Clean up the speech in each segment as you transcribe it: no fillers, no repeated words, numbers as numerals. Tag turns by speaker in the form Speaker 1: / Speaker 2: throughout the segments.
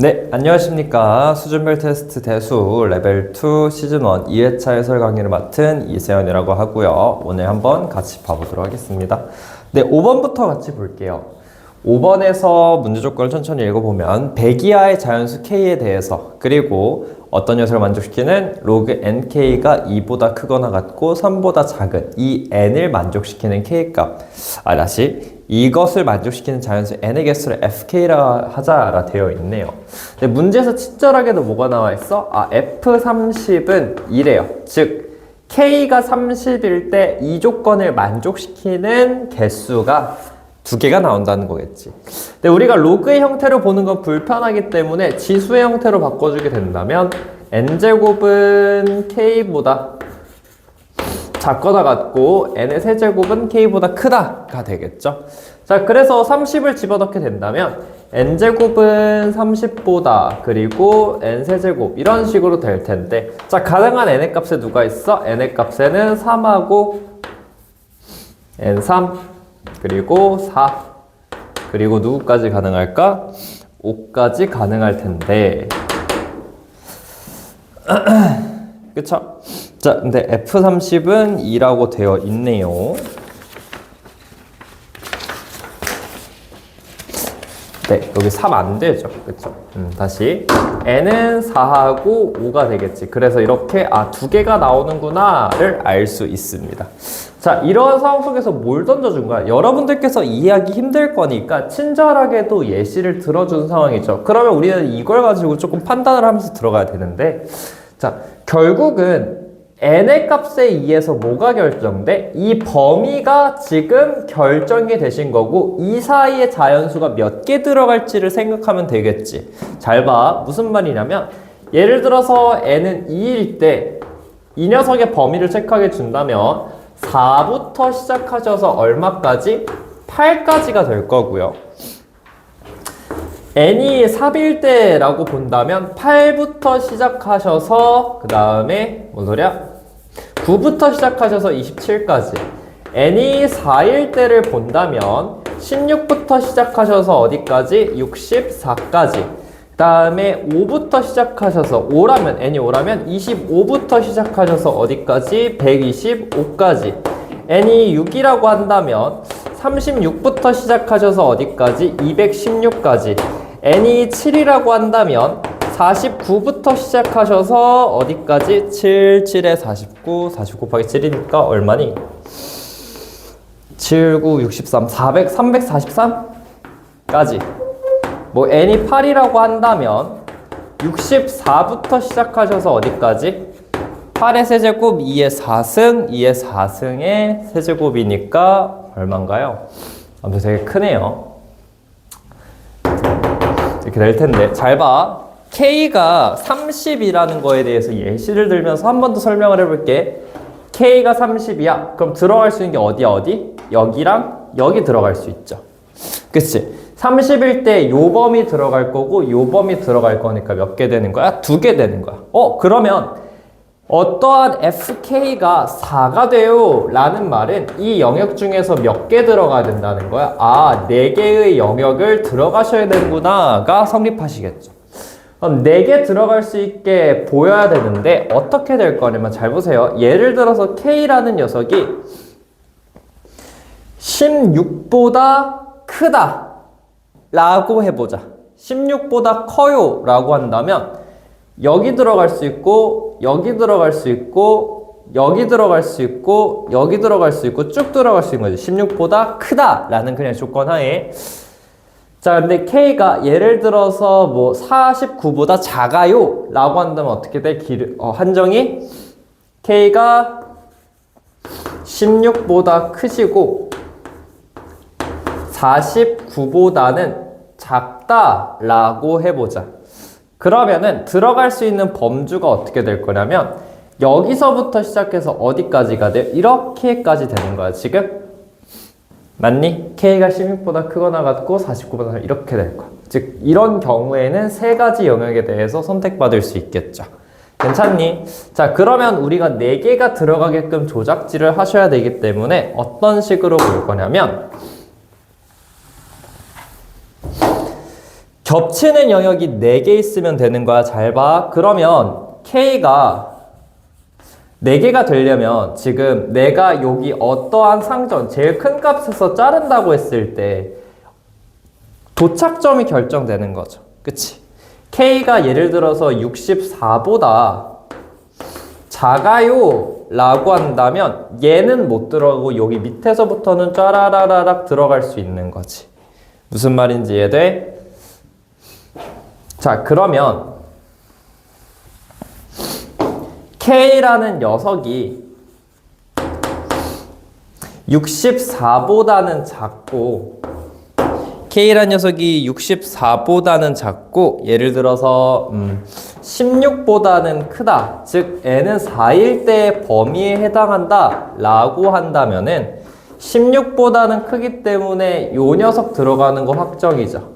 Speaker 1: 네, 안녕하십니까. 수준별 테스트 대수 레벨 2 시즌 1 2회차 해설 강의를 맡은 이세현이라고 하고요. 오늘 한번 같이 봐보도록 하겠습니다. 네, 5번부터 같이 볼게요. 5번에서 문제 조건을 천천히 읽어보면 100 이하의 자연수 K에 대해서 그리고 어떤 녀석을 만족시키는 로그 NK가 2보다 크거나 같고 3보다 작은 이 N을 만족시키는 K값. 다시 이것을 만족시키는 자연수 N의 개수를 FK라 하자라 되어 있네요. 근데 문제에서 친절하게도 뭐가 나와 있어? F30은 이래요. 즉 K가 30일 때 이 조건을 만족시키는 개수가 두 개가 나온다는 거겠지. 근데 우리가 로그의 형태로 보는 건 불편하기 때문에 지수의 형태로 바꿔주게 된다면 n제곱은 k보다 작거나 같고 n의 세제곱은 k보다 크다가 되겠죠. 자, 그래서 30을 집어넣게 된다면 n제곱은 30보다 그리고 n세제곱 이런 식으로 될 텐데, 자, 가능한 n의 값에 누가 있어? n의 값에는 3하고 n3 그리고 4 그리고 누구까지 가능할까? 5까지 가능할 텐데 그쵸? 자, 근데 F30은 2라고 되어 있네요. 네, 여기 3 안 되죠. 그쵸? 다시 n은 4하고 5가 되겠지. 그래서 이렇게 두 개가 나오는구나를 알 수 있습니다. 자, 이런 상황 속에서 뭘 던져준 거야? 여러분들께서 이해하기 힘들 거니까 친절하게도 예시를 들어준 상황이죠. 그러면 우리는 이걸 가지고 조금 판단을 하면서 들어가야 되는데, 자, 결국은 n의 값에 의해서 뭐가 결정돼? 이 범위가 지금 결정이 되신 거고 이 사이에 자연수가 몇 개 들어갈지를 생각하면 되겠지. 잘 봐. 무슨 말이냐면 예를 들어서 n은 2일 때 이 녀석의 범위를 체크하게 준다면 4부터 시작하셔서 얼마까지? 8까지가 될 거고요. n이 3일 때라고 본다면 8부터 시작하셔서 그 다음에 뭔 소리야? 9부터 시작하셔서 27까지. n이 4일 때를 본다면 16부터 시작하셔서 어디까지? 64까지. 그 다음에 5부터 시작하셔서 n이 5라면 25부터 시작하셔서 어디까지? 125까지. n이 6이라고 한다면 36부터 시작하셔서 어디까지? 216까지. n이 7이라고 한다면 49부터 시작하셔서 어디까지? 7, 7에 49, 49 곱하기 7이니까 얼마니? 7, 9, 63, 343까지. 뭐 n이 8이라고 한다면 64부터 시작하셔서 어디까지? 8의 세제곱 2의 4승, 2의 4승의 세제곱이니까 얼마인가요? 아무튼 되게 크네요. 이렇게 될 텐데 잘 봐. K가 30이라는 거에 대해서 예시를 들면서 한 번 더 설명을 해볼게. K가 30이야. 그럼 들어갈 수 있는 게 어디야? 어디? 여기랑 여기 들어갈 수 있죠. 그치? 30일 때 요 범위 들어갈 거고 요 범위 들어갈 거니까 몇 개 되는 거야? 2개 되는 거야. 그러면 어떠한 FK가 4가 돼요 라는 말은 이 영역 중에서 몇 개 들어가야 된다는 거야? 4개의 영역을 들어가셔야 되는구나가 성립하시겠죠. 그럼 4개 들어갈 수 있게 보여야 되는데 어떻게 될 거냐면 잘 보세요. 예를 들어서 K라는 녀석이 16보다 크다 라고 해보자. 16보다 커요 라고 한다면 여기 들어갈 수 있고 여기 들어갈 수 있고 여기 들어갈 수 있고 여기 들어갈 수 있고 쭉 들어갈 수 있는 거지. 16보다 크다 라는 그냥 조건 하에. 자, 근데 K가 예를 들어서 뭐 49보다 작아요 라고 한다면 어떻게 돼? 한정이 K가 16보다 크시고 49보다는 작다 라고 해보자. 그러면은 들어갈 수 있는 범주가 어떻게 될 거냐면 여기서부터 시작해서 어디까지가 돼? 이렇게까지 되는 거야 지금. 맞니? K가 16보다 크거나 같고 49보다 이렇게 될 거야. 즉 이런 경우에는 세 가지 영역에 대해서 선택받을 수 있겠죠. 괜찮니? 자, 그러면 우리가 4개가 들어가게끔 조작질을 하셔야 되기 때문에 어떤 식으로 볼 거냐면 겹치는 영역이 4개 있으면 되는 거야. 잘 봐. 그러면 K가 4개가 되려면 지금 내가 여기 어떠한 상점, 제일 큰 값에서 자른다고 했을 때 도착점이 결정되는 거죠. 그치? K가 예를 들어서 64보다 작아요 라고 한다면 얘는 못 들어가고 여기 밑에서부터는 짜라라락 들어갈 수 있는 거지. 무슨 말인지 이해돼? 자, 그러면 K라는 녀석이 64보다는 작고 K라는 녀석이 64보다는 작고 예를 들어서 16보다는 크다. 즉 n은 4일 때의 범위에 해당한다 라고 한다면은 16보다는 크기 때문에 요 녀석 들어가는 거 확정이죠.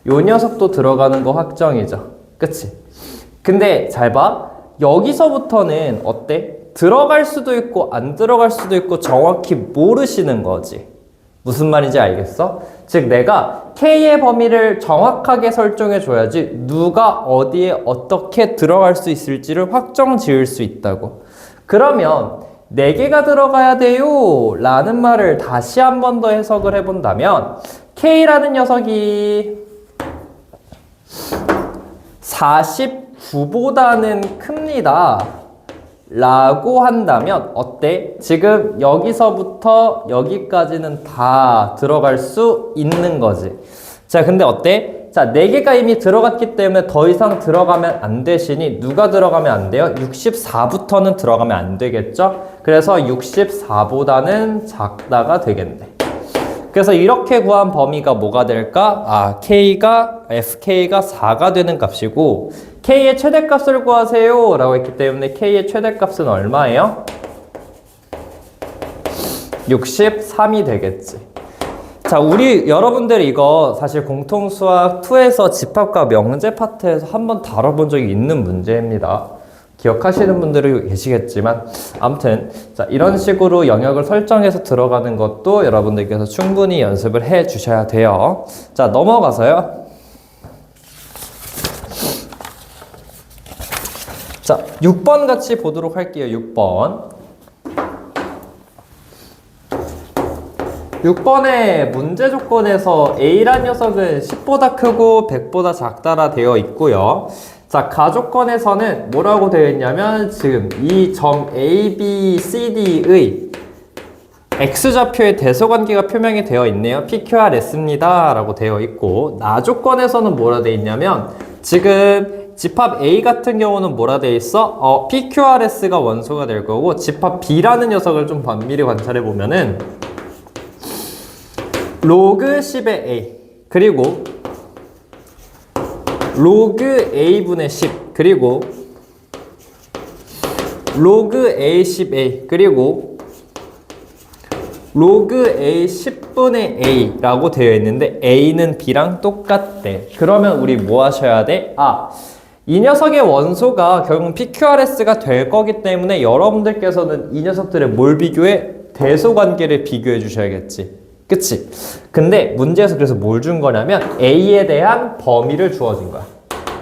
Speaker 1: 요 녀석도 들어가는 거 확정이죠. 그치? 근데 잘 봐. 여기서부터는 어때? 들어갈 수도 있고 안 들어갈 수도 있고 정확히 모르시는 거지. 무슨 말인지 알겠어? 즉 내가 K의 범위를 정확하게 설정해 줘야지 누가 어디에 어떻게 들어갈 수 있을지를 확정 지을 수 있다고. 그러면 4개가 들어가야 돼요 라는 말을 다시 한 번 더 해석을 해본다면 K라는 녀석이 49보다는 큽니다 라고 한다면 어때? 지금 여기서부터 여기까지는 다 들어갈 수 있는 거지. 자, 근데 어때? 자, 4개가 이미 들어갔기 때문에 더 이상 들어가면 안 되시니 누가 들어가면 안 돼요? 64부터는 들어가면 안 되겠죠? 그래서 64보다는 작다가 되겠네. 그래서 이렇게 구한 범위가 뭐가 될까? 아, FK가 4가 되는 값이고 K의 최대값을 구하세요 라고 했기 때문에 K의 최대값은 얼마예요? 63이 되겠지. 자, 우리 여러분들 이거 사실 공통수학 2에서 집합과 명제 파트에서 한번 다뤄본 적이 있는 문제입니다. 기억하시는 분들이 계시겠지만 아무튼 자, 이런 식으로 영역을 설정해서 들어가는 것도 여러분들께서 충분히 연습을 해 주셔야 돼요. 자, 넘어가서요. 자, 6번 같이 보도록 할게요. 6번의 문제 조건에서 A란 녀석은 10보다 크고 100보다 작다라 되어 있고요. 자, 가조건에서는 뭐라고 되어 있냐면 지금 이 점 A, B, C, D의 X좌표의 대소관계가 표명이 되어 있네요. PQRS입니다 라고 되어 있고 나조건에서는 뭐라 되어 있냐면 지금 집합 A 같은 경우는 뭐라 되어 있어? PQRS가 원소가 될 거고 집합 B라는 녀석을 좀 면밀히 관찰해 보면은 로그 10의 A 그리고 로그 A분의 10 그리고 로그 A 10A 그리고 로그 A 10분의 A라고 되어 있는데 A는 B랑 똑같대. 그러면 우리 뭐 하셔야 돼? 이 녀석의 원소가 결국 PQRS가 될 거기 때문에 여러분들께서는 이 녀석들의 뭘 비교해? 대소관계를 비교해 주셔야겠지. 그치? 근데 문제에서 그래서 뭘 준 거냐면 A에 대한 범위를 주어진 거야.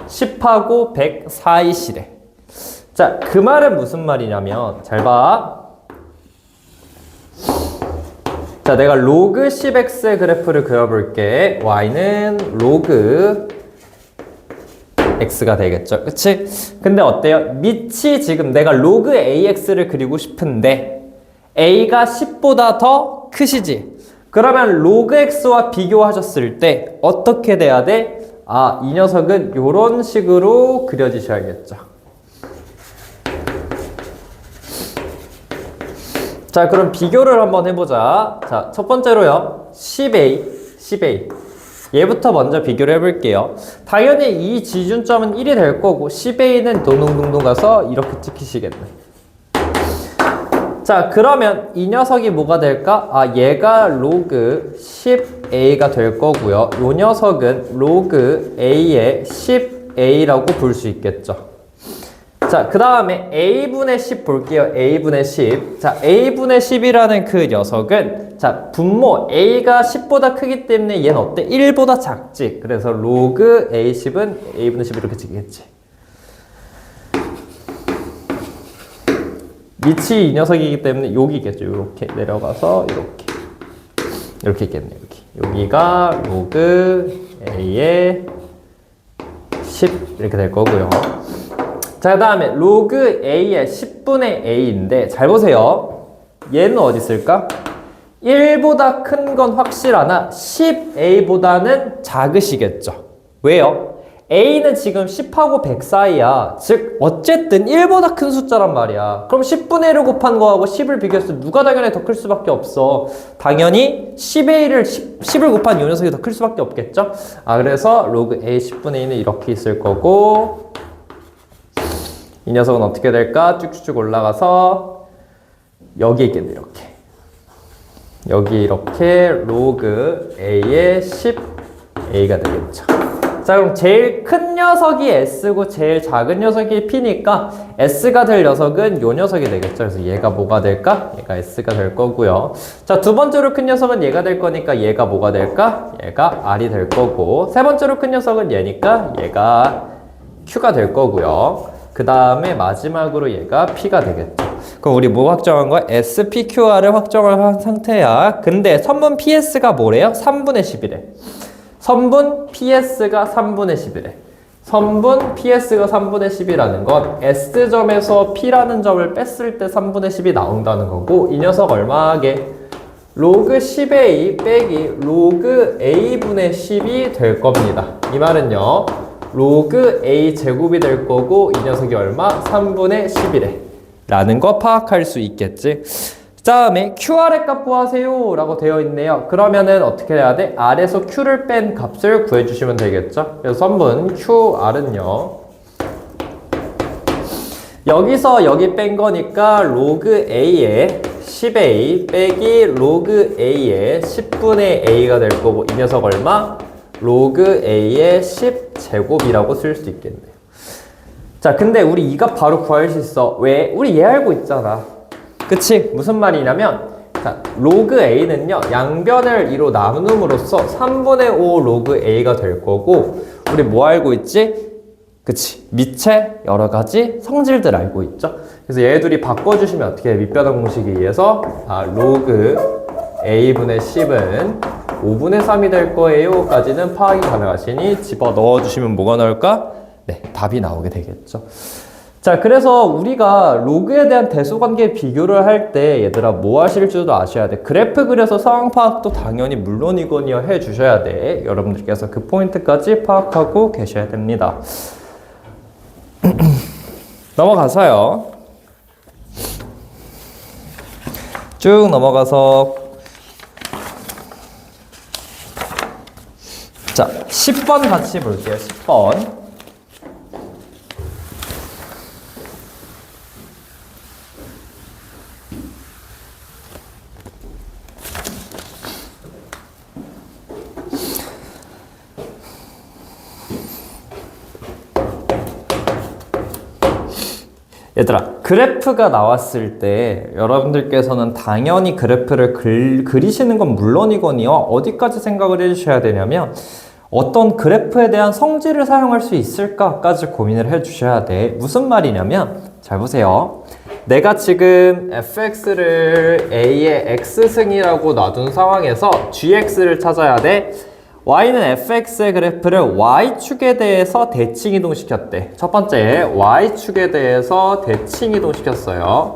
Speaker 1: 10하고 100 사이시래. 자, 그 말은 무슨 말이냐면 잘 봐. 자, 내가 로그 10x의 그래프를 그려볼게. y는 로그 x가 되겠죠. 그치? 근데 어때요? 밑이 지금 내가 로그 ax를 그리고 싶은데 a가 10보다 더 크시지? 그러면 로그 x와 비교하셨을 때 어떻게 돼야 돼? 이 녀석은 이런 식으로 그려지셔야겠죠. 자, 그럼 비교를 한번 해보자. 자, 첫 번째로요. 10A. 얘부터 먼저 비교를 해볼게요. 당연히 이 기준점은 1이 될 거고 10A는 동동동동 가서 이렇게 찍히시겠네. 자, 그러면 이 녀석이 뭐가 될까? 얘가 로그 10A가 될 거고요. 이 녀석은 로그 A의 10A라고 볼 수 있겠죠. 자, 그 다음에 a분의 10 볼게요. a분의 10. 자, a분의 10이라는 그 녀석은 자, 분모 a가 10보다 크기 때문에 얘는 어때? 1보다 작지. 그래서 로그 a10은 a분의 10 이렇게 찍겠지. 밑이 이 녀석이기 때문에 여기겠죠. 이렇게 내려가서 이렇게 있겠네. 여기가 로그 a의 10 이렇게 될 거고요. 자, 그 다음에 로그 a의 10분의 a인데 잘 보세요. 얘는 어디 있을까? 1보다 큰 건 확실하나 10a보다는 작으시겠죠. 왜요? a는 지금 10하고 100 사이야. 즉 어쨌든 1보다 큰 숫자란 말이야. 그럼 10분의 1을 곱한 거하고 10을 비교했을 때 누가 당연히 더 클 수밖에 없어. 당연히 10을 곱한 이 녀석이 더 클 수밖에 없겠죠. 그래서 로그 a 10분의 2는 이렇게 있을 거고 이 녀석은 어떻게 될까? 쭉쭉쭉 올라가서 여기 있겠네. 여기 이렇게 로그 a의 10a가 되겠죠. 자, 그럼 제일 큰 녀석이 s고 제일 작은 녀석이 p니까 s가 될 녀석은 요 녀석이 되겠죠. 그래서 얘가 뭐가 될까? 얘가 s가 될 거고요. 자, 두 번째로 큰 녀석은 얘가 될 거니까 얘가 뭐가 될까? 얘가 r이 될 거고, 세 번째로 큰 녀석은 얘니까 얘가 q가 될 거고요. 그 다음에 마지막으로 얘가 p가 되겠죠. 그럼 우리 뭐 확정한 거야? SPQR을 확정한 상태야. 근데 선분 PS가 뭐래요? 3분의 10이래. 선분 PS가 3분의 10이래. 선분 PS가 3분의 10이라는 건 S점에서 P라는 점을 뺐을 때 3분의 10이 나온다는 거고, 이 녀석 얼마게? 로그 10A 빼기 로그 A분의 10이 될 겁니다. 이 말은요, 로그 A 제곱이 될 거고, 이 녀석이 얼마? 3분의 10이래. 라는 거 파악할 수 있겠지. 그 다음에 QR의 값 구하세요 라고 되어 있네요. 그러면은 어떻게 해야 돼? R에서 Q를 뺀 값을 구해주시면 되겠죠. 그래서 선분 QR은요, 여기서 여기 뺀 거니까 로그 A의 10A 빼기 로그 A의 10분의 A가 될 거고, 이 녀석 얼마? 로그 A의 10제곱이라고 쓸 수 있겠네요. 자, 근데 우리 이 값 바로 구할 수 있어. 왜? 우리 얘 알고 있잖아. 그치? 무슨 말이냐면, 자, 로그 A는요, 양변을 2로 나눔으로써 3분의 5 로그 A가 될 거고, 우리 뭐 알고 있지? 그치? 밑에 여러 가지 성질들 알고 있죠? 그래서 얘들이 바꿔주시면 어떻게 해? 밑변환 공식에 의해서, 로그 A분의 10은 5분의 3이 될 거예요. 까지는 파악이 가능하시니 집어 넣어주시면 뭐가 나올까? 네, 답이 나오게 되겠죠. 자, 그래서 우리가 로그에 대한 대소관계 비교를 할 때 얘들아 뭐 하실 줄도 아셔야 돼. 그래프 그려서 상황 파악도 당연히 물론이거니와 해 주셔야 돼. 여러분들께서 그 포인트까지 파악하고 계셔야 됩니다. 넘어가서요. 쭉 넘어가서 자, 10번 같이 볼게요. 10번. 얘들아, 그래프가 나왔을 때 여러분들께서는 당연히 그래프를 그리시는 건 물론이거니와 어디까지 생각을 해주셔야 되냐면 어떤 그래프에 대한 성질을 사용할 수 있을까까지 고민을 해주셔야 돼. 무슨 말이냐면 잘 보세요. 내가 지금 fx를 a의 x승이라고 놔둔 상황에서 gx를 찾아야 돼. y는 fx의 그래프를 y축에 대해서 대칭 이동시켰대. 첫 번째, y축에 대해서 대칭 이동시켰어요.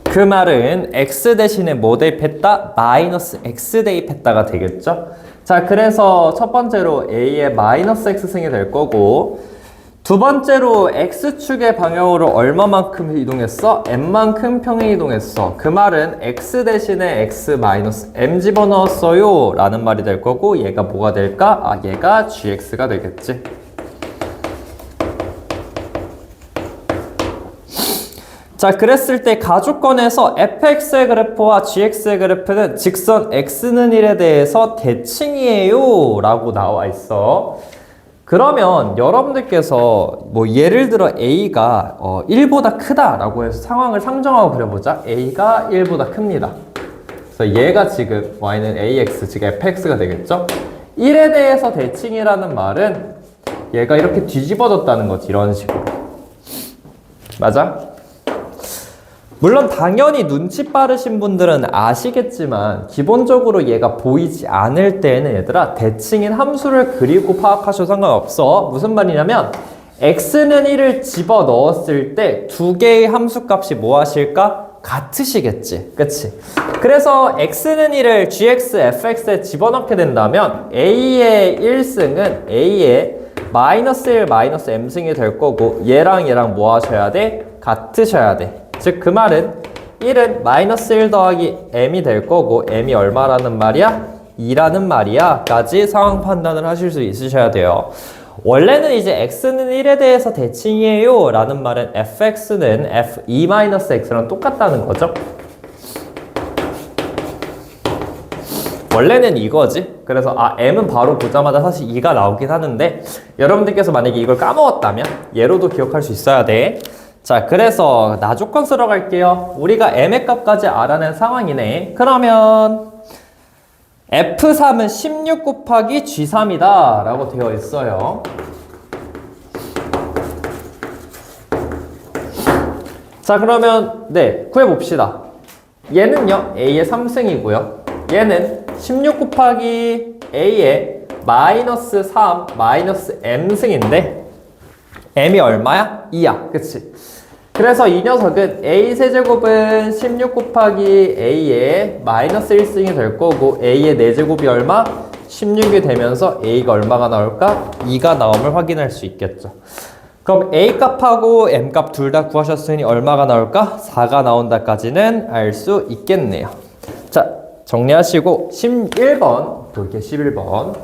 Speaker 1: 그 말은 x 대신에 뭐 대입했다? 마이너스 x 대입했다가 되겠죠? 자, 그래서 첫 번째로 a의 마이너스 x승이 될 거고, 두 번째로 x축의 방향으로 얼마만큼 이동했어? m만큼 평행 이동했어. 그 말은 x 대신에 x 마이너스 m 집어넣었어요 라는 말이 될 거고, 얘가 뭐가 될까? 얘가 gx가 되겠지. 자, 그랬을 때 가주권에서 fx의 그래프와 gx의 그래프는 직선 x는 1에 대해서 대칭이에요 라고 나와 있어. 그러면 여러분들께서 뭐 예를 들어 a가 1보다 크다라고 해서 상황을 상정하고 그려보자. a가 1보다 큽니다. 그래서 얘가 지금 y는 ax, 즉 fx가 되겠죠? 1에 대해서 대칭이라는 말은 얘가 이렇게 뒤집어졌다는 거지. 이런 식으로. 맞아? 물론 당연히 눈치 빠르신 분들은 아시겠지만 기본적으로 얘가 보이지 않을 때에는 얘들아 대칭인 함수를 그리고 파악하셔도 상관없어. 무슨 말이냐면 x는 1을 집어 넣었을 때 두 개의 함수 값이 뭐 하실까? 같으시겠지. 그치? 그래서 x는 1을 gx, fx에 집어넣게 된다면 a의 1승은 a의 마이너스 1, 마이너스 m승이 될 거고 얘랑 얘랑 뭐 하셔야 돼? 같으셔야 돼. 즉 그 말은 1은 마이너스 1 더하기 m이 될 거고 m이 얼마라는 말이야? 2라는 말이야 까지 상황 판단을 하실 수 있으셔야 돼요. 원래는 이제 x는 1에 대해서 대칭이에요 라는 말은 fx는 f2-x랑 똑같다는 거죠. 원래는 이거지. 그래서 m은 바로 보자마자 사실 2가 나오긴 하는데 여러분들께서 만약에 이걸 까먹었다면 얘로도 기억할 수 있어야 돼. 자, 그래서 나조건 쓰러 갈게요. 우리가 m의 값까지 알아낸 상황이네. 그러면 F3은 16 곱하기 G3이다 라고 되어 있어요. 자, 그러면 네, 구해봅시다. 얘는요 A의 3승이고요 얘는 16 곱하기 A의 마이너스 3 마이너스 M승인데 M이 얼마야? 2야. 그치? 그래서 이 녀석은 A 세제곱은 16 곱하기 A의 마이너스 1승이 될 거고 A의 4제곱이 얼마? 16이 되면서 A가 얼마가 나올까? 2가 나옴을 확인할 수 있겠죠. 그럼 A 값하고 M 값 둘 다 구하셨으니 얼마가 나올까? 4가 나온다까지는 알 수 있겠네요. 자, 정리하시고 11번 볼게요. 11번.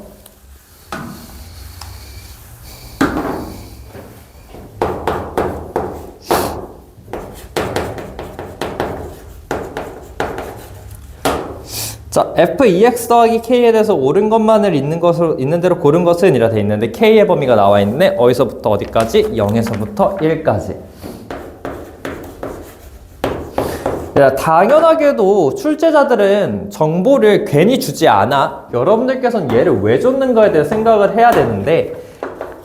Speaker 1: 자, f2x 더하기 k에 대해서 옳은 것만을 있는 대로 고른 것은 이라 돼 있는데 k의 범위가 나와 있는데 어디서부터 어디까지? 0에서부터 1까지. 당연하게도 출제자들은 정보를 괜히 주지 않아. 여러분들께서는 얘를 왜 줬는가에 대해 생각을 해야 되는데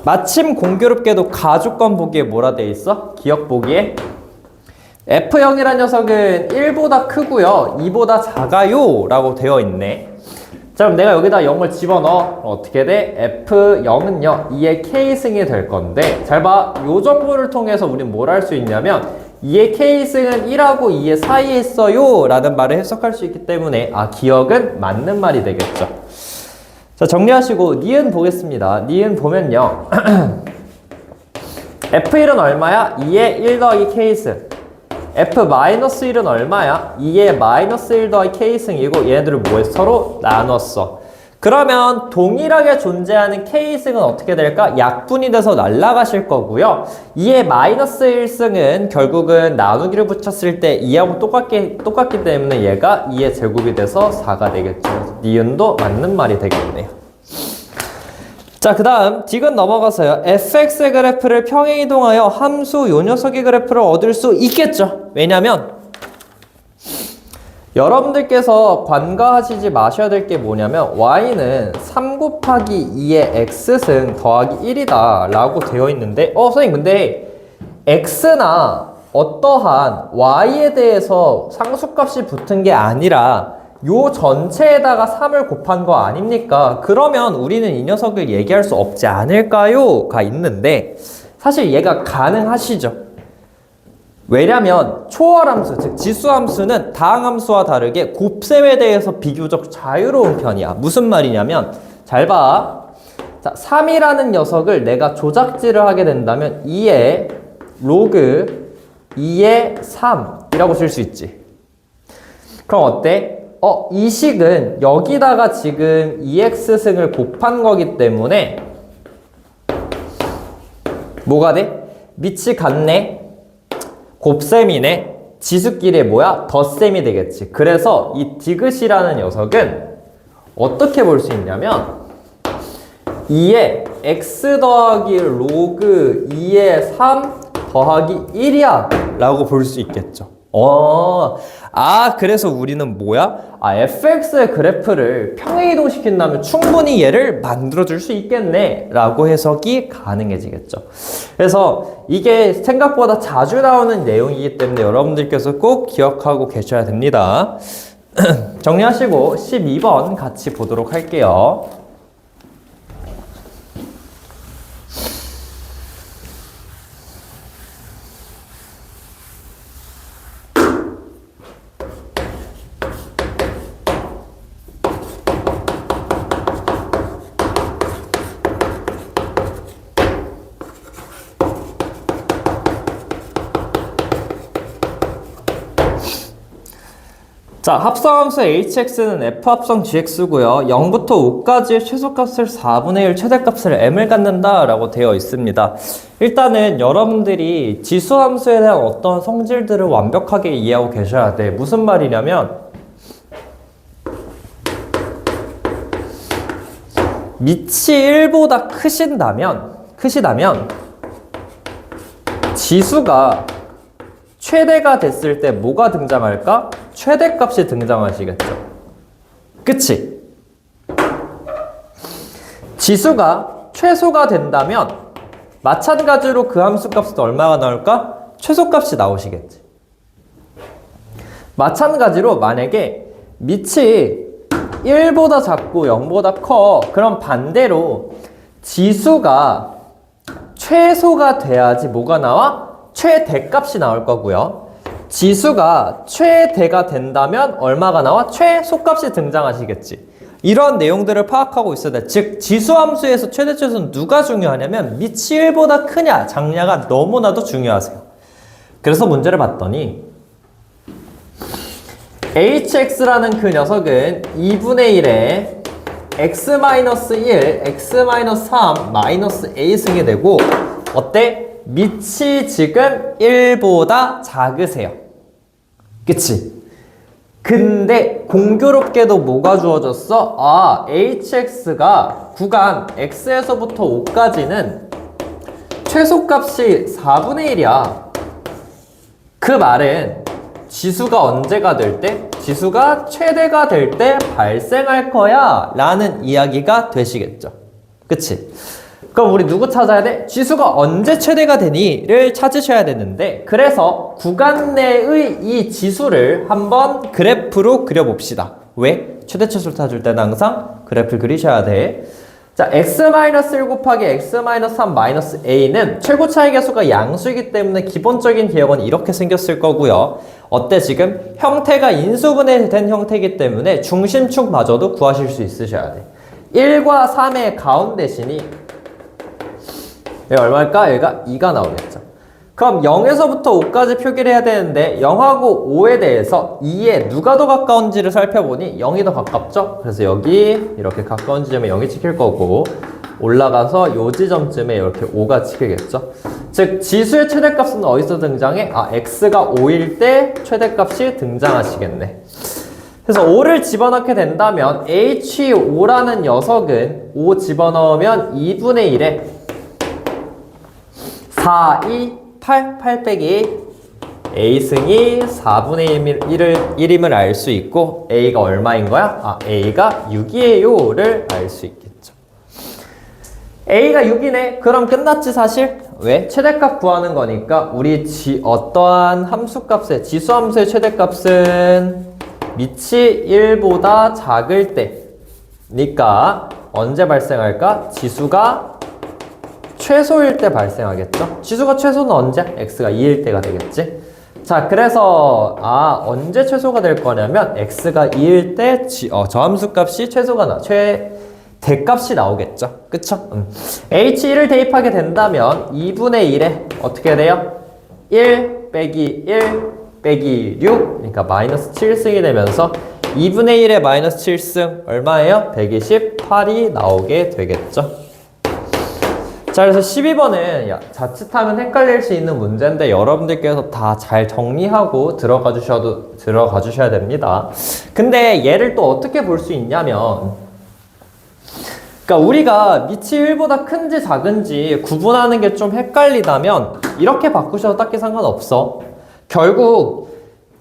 Speaker 1: 마침 공교롭게도 가주권 보기에 뭐라 돼 있어? 기억 보기에 F0이란 녀석은 1보다 크고요 2보다 작아요 라고 되어 있네. 자, 그럼 내가 여기다 0을 집어넣어. 어떻게 돼? F0은요 2의 K승이 될 건데 잘 봐. 요 정보를 통해서 우린 뭘 할 수 있냐면 2의 K승은 1하고 2의 사이에 있어요 라는 말을 해석할 수 있기 때문에 기억은 맞는 말이 되겠죠. 자, 정리하시고 니은 보겠습니다. 니은 보면요 F1은 얼마야? 2의 1 더하기 K승. F-1은 얼마야? 2의 마이너스 1 더하기 K승이고 얘네들을 뭐에 서로 나눴어. 그러면 동일하게 존재하는 K승은 어떻게 될까? 약분이 돼서 날아가실 거고요. 2의 마이너스 1승은 결국은 나누기를 붙였을 때 2하고 똑같기 때문에 얘가 2의 제곱이 돼서 4가 되겠죠. 니은도 맞는 말이 되겠네요. 자, 그 다음 디귿 넘어가서요. fx의 그래프를 평행 이동하여 함수 요 녀석의 그래프를 얻을 수 있겠죠. 왜냐면 여러분들께서 관가하시지 마셔야 될 게 뭐냐면 y는 3 곱하기 2의 x승 더하기 1이다 라고 되어 있는데 선생님 근데 x나 어떠한 y에 대해서 상수값이 붙은 게 아니라 요 전체에다가 3을 곱한 거 아닙니까? 그러면 우리는 이 녀석을 얘기할 수 없지 않을까요? 가 있는데 사실 얘가 가능하시죠. 왜냐면 초월함수, 즉 지수함수는 다항함수와 다르게 곱셈에 대해서 비교적 자유로운 편이야. 무슨 말이냐면 잘 봐. 자, 3이라는 녀석을 내가 조작질을 하게 된다면 2의 로그 2의 3이라고 쓸 수 있지. 그럼 어때? 이 식은 여기다가 지금 2x승을 곱한 거기 때문에 뭐가 돼? 밑이 같네? 곱셈이네. 지수끼리 뭐야? 덧셈이 되겠지. 그래서 이 디귿이라는 녀석은 어떻게 볼 수 있냐면 2에 x 더하기 로그 2에 3 더하기 1이야 라고 볼 수 있겠죠. 그래서 우리는 뭐야? fx의 그래프를 평행이동 시킨다면 충분히 얘를 만들어줄 수 있겠네 라고 해석이 가능해지겠죠. 그래서 이게 생각보다 자주 나오는 내용이기 때문에 여러분들께서 꼭 기억하고 계셔야 됩니다. 정리하시고 12번 같이 보도록 할게요. 자, 합성함수 hx는 f합성 gx고요. 0부터 5까지의 최소값을 4분의 1 최대값을 m을 갖는다 라고 되어 있습니다. 일단은 여러분들이 지수함수에 대한 어떤 성질들을 완벽하게 이해하고 계셔야 돼. 무슨 말이냐면 밑이 1보다 크시다면 지수가 최대가 됐을 때 뭐가 등장할까? 최대값이 등장하시겠죠. 그치? 지수가 최소가 된다면 마찬가지로 그 함수값은 얼마가 나올까? 최소값이 나오시겠지. 마찬가지로 만약에 밑이 1보다 작고 0보다 커. 그럼 반대로 지수가 최소가 돼야지 뭐가 나와? 최대값이 나올 거고요. 지수가 최대가 된다면 얼마가 나와? 최소값이 등장하시겠지. 이런 내용들을 파악하고 있어야 돼. 즉 지수함수에서 최대 최소는 누가 중요하냐면 밑이 1보다 크냐 작냐가 너무나도 중요하세요. 그래서 문제를 봤더니 hx라는 그 녀석은 2분의 1에 x-1, x-3, a승이 되고 어때? 밑이 지금 1보다 작으세요. 그치? 근데 공교롭게도 뭐가 주어졌어? hx가 구간 x에서부터 5까지는 최소값이 4분의 1이야. 그 말은 지수가 언제가 될 때? 지수가 최대가 될 때 발생할 거야 라는 이야기가 되시겠죠. 그치? 그럼 우리 누구 찾아야 돼? 지수가 언제 최대가 되니?를 찾으셔야 되는데 그래서 구간 내의 이 지수를 한번 그래프로 그려봅시다. 왜? 최대 최소를 찾을 때는 항상 그래프를 그리셔야 돼. 자, x-1 곱하기 x-3 a는 최고 차이 계수가 양수이기 때문에 기본적인 기억은 이렇게 생겼을 거고요. 어때 지금? 형태가 인수분해 된 형태이기 때문에 중심축마저도 구하실 수 있으셔야 돼. 1과 3의 가운데신이 얘가 얼마일까? 얘가 2가 나오겠죠. 그럼 0에서부터 5까지 표기를 해야 되는데 0하고 5에 대해서 2에 누가 더 가까운지를 살펴보니 0이 더 가깝죠? 그래서 여기 이렇게 가까운 지점에 0이 찍힐 거고 올라가서 요 지점쯤에 이렇게 5가 찍히겠죠? 즉 지수의 최대값은 어디서 등장해? x가 5일 때 최대값이 등장하시겠네. 그래서 5를 집어넣게 된다면 h5라는 녀석은 5 집어넣으면 2분의 1에 4, 2, 8 빼기 a승이 4분의 1임을 알 수 있고 a가 얼마인 거야? a가 6이에요 를 알 수 있겠죠. a가 6이네? 그럼 끝났지 사실? 왜? 최대값 구하는 거니까 우리 어떠한 함수값의 지수함수의 최대값은 밑이 1보다 작을 때니까 언제 발생할까? 지수가 최소일 때 발생하겠죠? 지수가 최소는 언제? x가 2일 때가 되겠지? 자, 그래서 언제 최소가 될 거냐면 x가 2일 때 저 함수 값이 최대값이 나오겠죠? 그쵸? h1을 대입하게 된다면 2분의 1에 어떻게 돼요? 1 빼기 1 빼기 6 그러니까 마이너스 7승이 되면서 2분의 1에 마이너스 7승 얼마예요? 128이 나오게 되겠죠? 자, 그래서 12번은 자칫하면 헷갈릴 수 있는 문제인데 여러분들께서 다 잘 정리하고 들어가 주셔야 됩니다. 근데 얘를 또 어떻게 볼 수 있냐면, 그러니까 우리가 밑이 1보다 큰지 작은지 구분하는 게 좀 헷갈리다면 이렇게 바꾸셔도 딱히 상관없어. 결국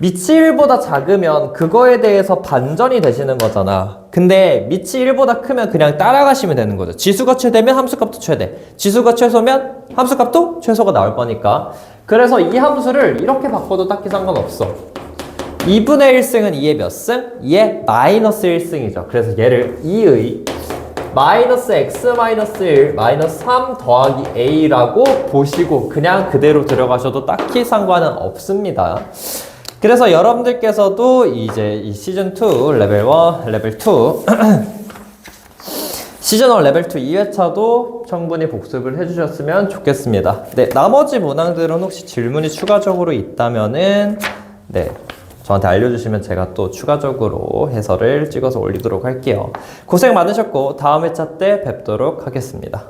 Speaker 1: 밑이 1보다 작으면 그거에 대해서 반전이 되시는 거잖아. 근데 밑이 1보다 크면 그냥 따라가시면 되는 거죠. 지수가 최대면 함수값도 최대, 지수가 최소면 함수값도 최소가 나올 거니까. 그래서 이 함수를 이렇게 바꿔도 딱히 상관없어. 2분의 1승은 2의 몇 승? 2의 마이너스 1승이죠. 그래서 얘를 2의 마이너스 x 마이너스 1 마이너스 3 더하기 a라고 보시고 그냥 그대로 들어가셔도 딱히 상관은 없습니다. 그래서 여러분들께서도 이제 이 시즌2 레벨 1, 레벨 2 시즌1 레벨 2 2회차도 충분히 복습을 해주셨으면 좋겠습니다. 네, 나머지 문항들은 혹시 질문이 추가적으로 있다면은 네, 저한테 알려주시면 제가 또 추가적으로 해설을 찍어서 올리도록 할게요. 고생 많으셨고 다음 회차 때 뵙도록 하겠습니다.